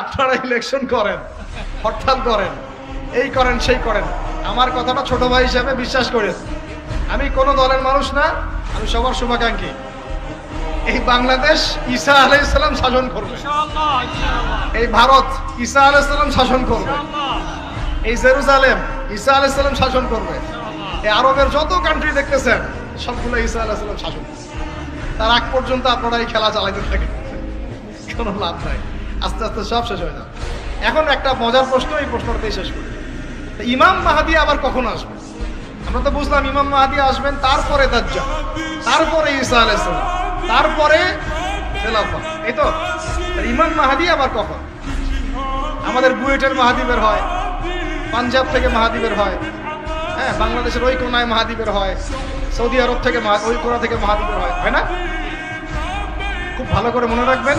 আপনারা ইলেকশন করেন, হরতাল করেন, এই করেন সেই করেন, আমার কথাটা ছোট ভাই হিসাবে বিশ্বাস করেন। আমি কোনো দলের মানুষ না, আমি সবার শুভাকাঙ্ক্ষী। এই বাংলাদেশ ঈসা আলাইহিস সালাম শাসন করবে, এই ভারত ঈসা আলাইহিস সালাম শাসন করবে, এই জেরুজালেম ঈসা আলাইহিস সালাম শাসন করবে, এই আরবের যত কান্ট্রি দেখতেছেন সবগুলো ঈসা আলাইহিস সালাম শাসন করবে। তার আগ পর্যন্ত আপনারা এই খেলা চালাইতে থাকেন, কোনো লাভ নাই, আস্তে আস্তে সব শেষ হয়ে যাবে। এখন একটা মজার প্রশ্ন, এই প্রশ্নটাই শেষ করি। ইমাম মাহদী আবার কখন আসবে? আমরা তো বুঝলাম ইমাম মাহদী আসবেন, তারপরে দাজ্জাল, তারপরে ঈসা আলাইহিস সালাম, তারপরে খেলাফত, এই তো। ইমাম মাহদী আবার কখন? আমাদের বুয়েটের মাহদী বের হয়, পাঞ্জাব থেকে মাহদী বের হয়, হ্যাঁ, বাংলাদেশের ওই কোনায় মাহদী বের হয়, সৌদি আরব থেকে ওই কোনা থেকে মাহদী বের হয় না? খুব ভালো করে মনে রাখবেন,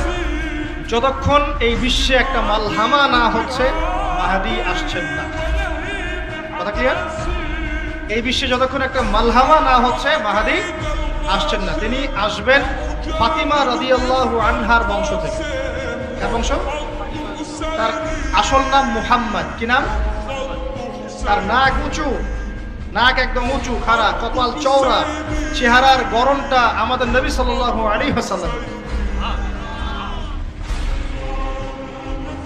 যতক্ষণ এই বিশ্বে একটা মালহামা না হচ্ছে মাহদী আসছেন না। কথা ক্লিয়ার? এই বিশ্বে যতক্ষণ একটা মালহামা না হচ্ছে মাহদী আসছেন না। তিনি আসবেন ফাতিমা রাদিয়াল্লাহু আনহার বংশ থেকে। কার বংশ? তার আসল নাম মুহাম্মদ। কি নাম? তার নাক উঁচু, নাক একদম উঁচু, খাড়া, কপাল চওড়া, চেহারার গড়নটা আমাদের নবী সাল্লাল্লাহু আলাইহি ওয়াসাল্লাম।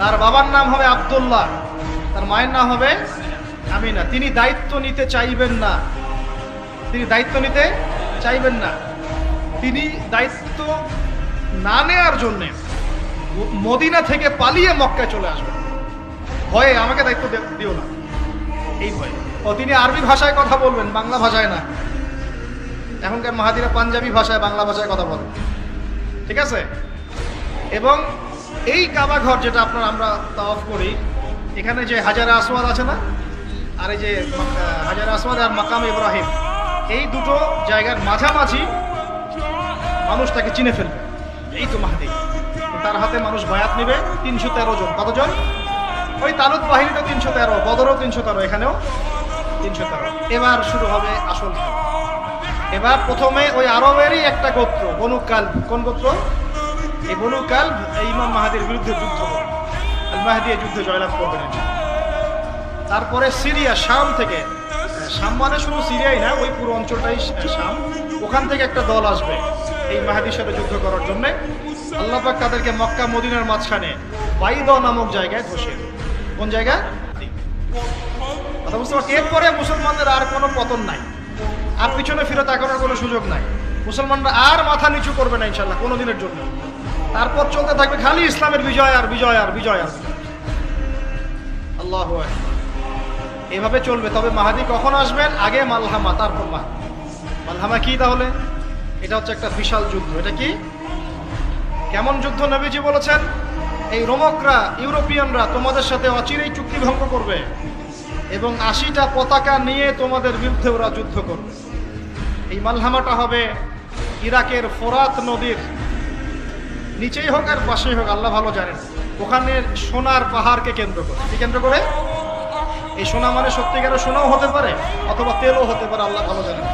তার বাবার নাম হবে আব্দুল্লাহ, তার মায়ের নাম হবে আমিনা। তিনি দায়িত্ব নিতে চাইবেন না, তিনি দায়িত্ব নিতে চাইবেন না। তিনি দায়িত্ব না নেওয়ার জন্যে মদিনা থেকে পালিয়ে মক্কায় চলে আসবেন। ভয়ে আমাকে দায়িত্ব দিও না, এই ভয়ে। ও তিনি আরবি ভাষায় কথা বলবেন, বাংলা ভাষায় না। এখনকার মাহাদিরা পাঞ্জাবি ভাষায়, বাংলা ভাষায় কথা বলেন, ঠিক আছে? এবং এই কাবা ঘর যেটা আমরা তাওয়াফ করি, এখানে যে হাজারে আসওয়াদ আছে না, আর এই যে হাজারে আসওয়াদ আর মাকাম ইব্রাহিম, এই দুটো জায়গার মাঝামাঝি মানুষ তাকে চিনে ফেলবে, এই তো মাহদী। তার হাতে মানুষ বায়াত নেবে 313 জন। কতজন? ওই তালুত বাহিনী তো 313, বদরও 313, এখানেও 313। এবার শুরু হবে আসল খেলা। এবার প্রথমে ওই আরবেরই একটা গোত্র, বনু কালব। কোন গোত্র? এই বনু কালব এই ইমাম মাহদীর বিরুদ্ধে যুদ্ধ করবে, আল মাহদী এই যুদ্ধে জয়লাভ করবেন। তারপরে সিরিয়া, শাম থেকে, শাম মানে শুধু সিরিয়াই না, ওই পুরো অঞ্চলটাই শাম, ওখান থেকে একটা দল আসবে এই মাহদীর সাথে যুদ্ধ করার জন্য। আল্লাহ পাক তাদেরকে মক্কা মদিনার মাঝখানে বাইদা নামক জায়গায় বসে। কোন জায়গা? কথা বুঝতে পারছি? এরপরে মুসলমানদের আর কোনো পতন নাই, আর পিছনে ফিরে তাকানোর কোনো সুযোগ নাই। মুসলমানরা আর মাথা নিচু করবে না ইনশাল্লাহ কোনো দিনের জন্য। তারপর চলতে থাকবে খালি ইসলামের বিজয় আর বিজয় আর বিজয় আর। আল্লাহু আকবার। এভাবে চলবে। তবে মাহদী কখন আসবেন? আগে মালহামা, তারপর মাহদী। মালহামা কি তাহলে? এটা হচ্ছে একটা বিশাল যুদ্ধ। এটা কি? কেমন যুদ্ধ? নবীজি বলেছেন, এই রোমকরা, ইউরোপিয়ানরা তোমাদের সাথে অচিরেই চুক্তি ভঙ্গ করবে এবং 80টা পতাকা নিয়ে তোমাদের বিরুদ্ধে ওরা যুদ্ধ করবে। এই মালহামাটা হবে ইরাকের ফোরাত নদীর নিচেই হোক আর পাশেই হোক, আল্লাহ ভালো জানেন। ওখানে সোনার পাহাড়কে কেন্দ্র করে। কি কেন্দ্র করে? এই সোনা মানে সত্যিকারের সোনাও হতে পারে, অথবা তেলও হতে পারে, আল্লাহ ভালো জানেন।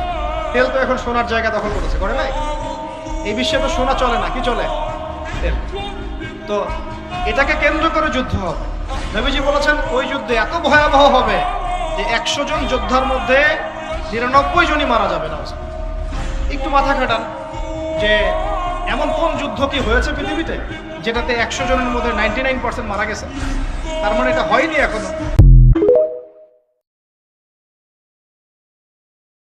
তেল তো এখন সোনার জায়গা দখল করেছে, করে নাই? এই বিশ্বে তো সোনা চলে না, কি চলে? তেল। তো এটাকে কেন্দ্র করে যুদ্ধ হবে। নবীজি বলেছেন ওই যুদ্ধে এত ভয়াবহ হবে যে 100 জন যোদ্ধার মধ্যে 99 জনই মারা যাবে না। একটু মাথা খাটান যে এমন কোন যুদ্ধ কি হয়েছে পৃথিবীতে যেটাতে 100 জনের মধ্যে 99% মারা গেছে? তার মানে এটা হয়নি এখনো।